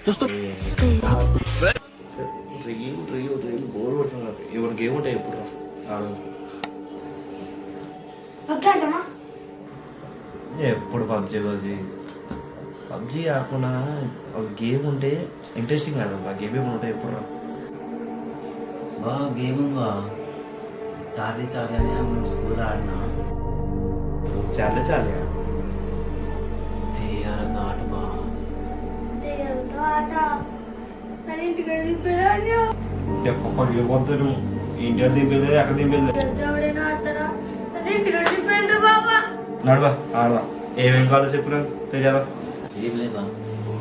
చూస్తూ reel bore కొడుతున్నారు. ఎవరికి ఏముంటాయి ఎప్పుడు ఆడు ఎప్పుడు పబ్జీ కాకుండా ఒక గేమ్ ఉంటే ఇంట్రెస్టింగ్ ఆడదు. ఆ గేమ్ ఏమి ఉంటాయి ఎప్పుడు బా గేమ్ బా చార్లీ చార్లీ అని మనం స్కూల్లో ఆడినా చాలే తీయాల ఆట బా పప్ప గేమ్ వద్దాను ఇంటికి దింపేది అక్కడ దింపేది నడవా ఆడవా ఏమేం కావాలో చెప్పినా తెజాదా ఏం లేదా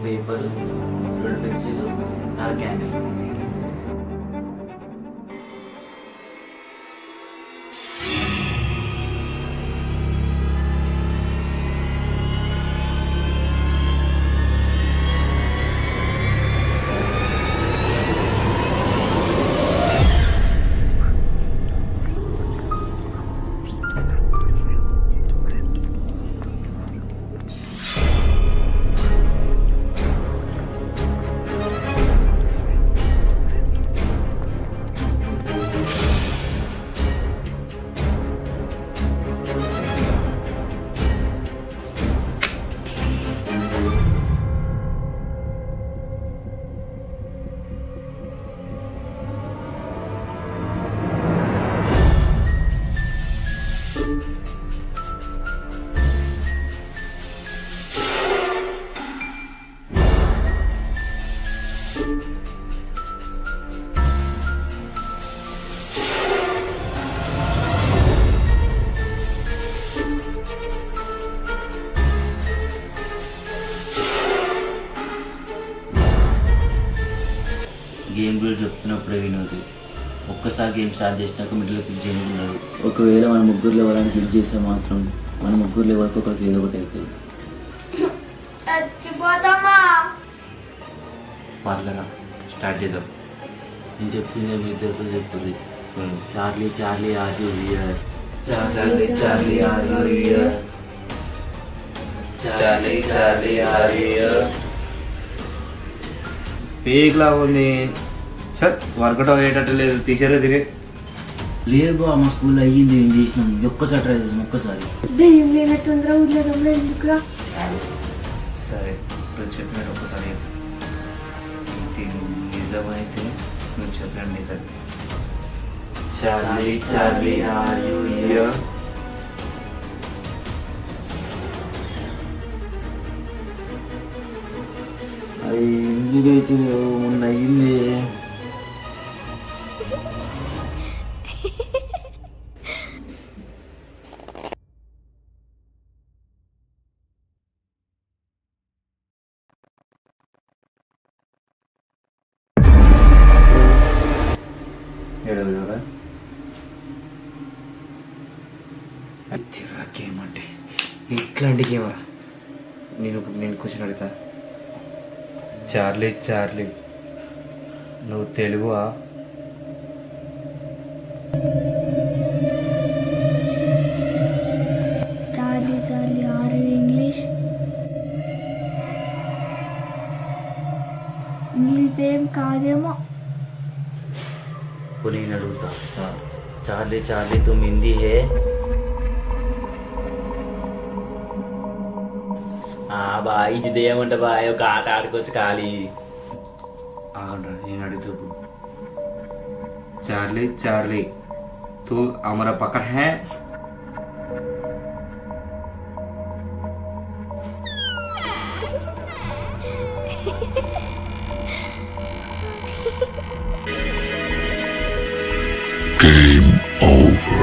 పేపర్ 2 పెన్సిల్ 4 క్యాండిల్ గేమ్ గురించి చెప్తున్నప్పుడే వినోదు. ఒక్కసారి గేమ్ స్టార్ట్ చేసినాక మిడిల్ పిక్ చేయనున్నాడు. ఒకవేళ మన ముగ్గురు లేవడానికి క్లిక్ చేస్తే మాత్రం మన ముగ్గురు లేవరకు ఒకరికి ఏదో ఒకటి అవుతుంది. పర్లేదా స్టార్ట్ చేద్దాం. నేను చెప్పింది మీ ఇద్దరు చెప్తుంది. Charlie Charlie are you here, Charlie Charlie are you here, Charlie Charlie are you here. Fake లా ఉంది. సార్ వర్కౌట్ అయ్యేటట్టు లేదు. తీసారా తినే లేదు బా మా స్కూల్లో అయ్యింది. ఏం చేసినాం ఒక్కసారి ట్రై చేసాం. ఒక్కసారి దెయ్యం లేనట్టుందిరా వదిలేదంలో ఎందుకురా. సరే ఇప్పుడు చెప్పినట్టు ఒక్కసారి ఇది నిజమైతే నువ్వు చెప్పినట్టు నిజం. Charlie Charlie are you here. అది ఎందుకైతే మొన్న అయ్యింది. గేమ్ అంటే ఇట్లాంటి గేమ్ నేను క్వశ్చన్ అడుగుతా. చార్లీ చార్లీ నువ్వు తెలుగువా? Charlie Charlie are you English? English ఏం కాదేమో. నేను అడుగుతా. చార్లీ చార్లీ తుమ్ హిందీ హే? బాయ్ ఇది ఏమంట బాయ్ ఒక ఆట ఆడుకోవచ్చు ఖాళీ. నేను అడుగుతా. చార్లీ చార్లీ తూ हमारा पकड़ है? Game over.